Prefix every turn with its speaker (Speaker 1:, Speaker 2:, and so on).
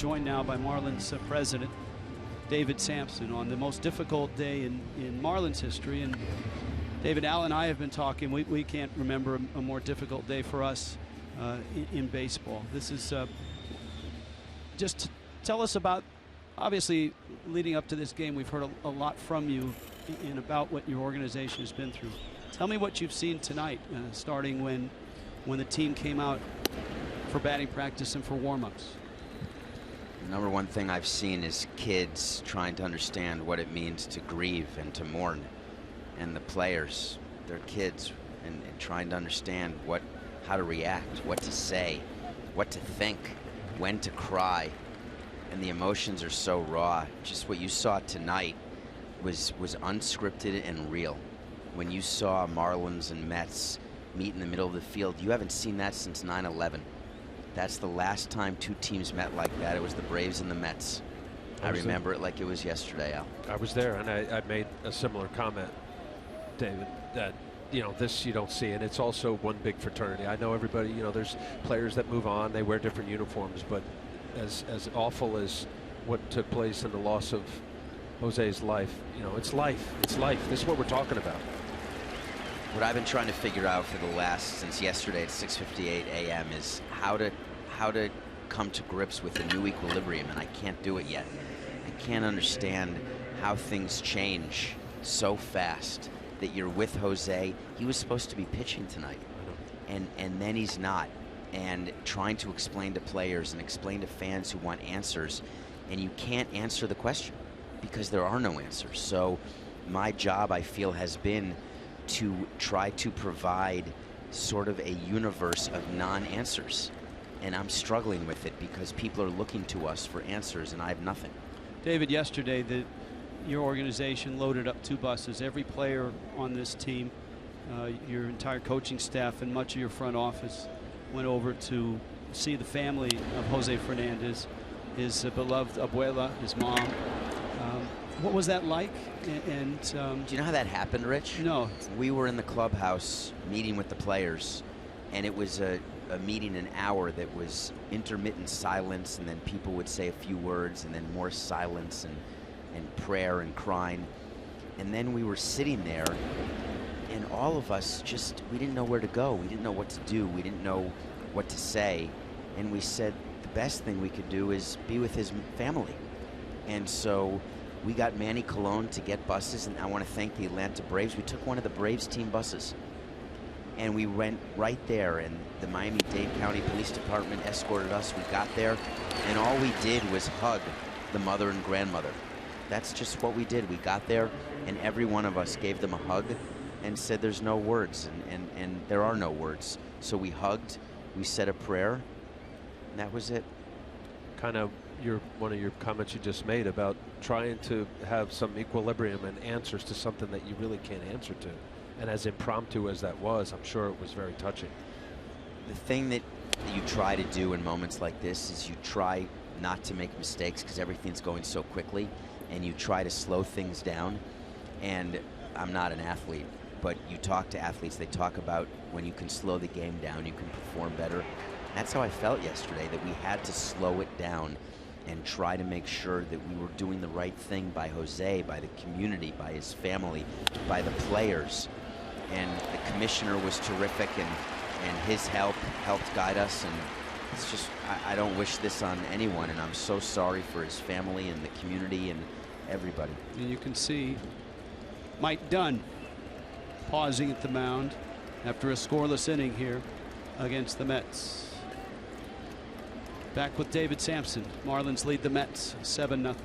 Speaker 1: joined now by Marlins president David Samson on the most difficult day in Marlins history. And David, Al and I have been talking. We can't remember a more difficult day for us in baseball. This is just tell us about, obviously leading up to this game, we've heard a lot from you and about what your organization has been through. Tell me what you've seen tonight, starting when the team came out for batting practice and for warm-ups.
Speaker 2: Number one thing I've seen is kids trying to understand what it means to grieve and to mourn. And the players, they're kids, and trying to understand how to react, what to say, what to think, when to cry. And the emotions are so raw. Just what you saw tonight was unscripted and real. When you saw Marlins and Mets meet in the middle of the field, you haven't seen that since 9/11. That's the last time two teams met like that. It was the Braves and the Mets. I remember it like it was yesterday, Al.
Speaker 3: I was there, and I made a similar comment, David, that, you know, this you don't see, and it's also one big fraternity. I know everybody, you know, there's players that move on, they wear different uniforms, but as awful as what took place in the loss of Jose's life, you know, it's life. It's life. This is what we're talking about.
Speaker 2: What I've been trying to figure out since yesterday at 6:58 a.m. is how to come to grips with a new equilibrium, and I can't do it yet. I can't understand how things change so fast that you're with Jose. He was supposed to be pitching tonight, and then he's not. And trying to explain to players and explain to fans who want answers, and you can't answer the question because there are no answers. So my job, I feel, has been to try to provide sort of a universe of non-answers. And I'm struggling with it because people are looking to us for answers, and I have nothing.
Speaker 1: David, yesterday your organization loaded up 2 buses. Every player on this team, your entire coaching staff and much of your front office went over to see the family of Jose Fernandez, his beloved abuela, his mom. What was that like? And
Speaker 2: do you know how that happened, Rich?
Speaker 1: No.
Speaker 2: We were in the clubhouse meeting with the players, and it was a meeting, an hour that was intermittent silence, and then people would say a few words, and then more silence and prayer and crying. And then we were sitting there, and all of us we didn't know where to go. We didn't know what to do. We didn't know what to say. And we said the best thing we could do is be with his family. And so we got Manny Colon to get buses, and I want to thank the Atlanta Braves. We took one of the Braves team buses, and we went right there, and the Miami-Dade County Police Department escorted us. We got there, and all we did was hug the mother and grandmother. That's just what we did. We got there, and every one of us gave them a hug and said there's no words, and there are no words. So we hugged, we said a prayer, and that was it.
Speaker 3: Kind of one of your comments you just made about trying to have some equilibrium and answers to something that you really can't answer to. And as impromptu as that was, I'm sure it was very touching.
Speaker 2: The thing that you try to do in moments like this is you try not to make mistakes because everything's going so quickly, and you try to slow things down. And I'm not an athlete, but you talk to athletes, they talk about when you can slow the game down, you can perform better. That's how I felt yesterday, that we had to slow it down and try to make sure that we were doing the right thing by Jose, by the community, by his family, by the players. And the commissioner was terrific, and his help helped guide us. And it's just, I don't wish this on anyone, and I'm so sorry for his family and the community and everybody.
Speaker 1: And you can see Mike Dunn pausing at the mound after a scoreless inning here against the Mets. Back with David Samson. Marlins lead the Mets 7-0.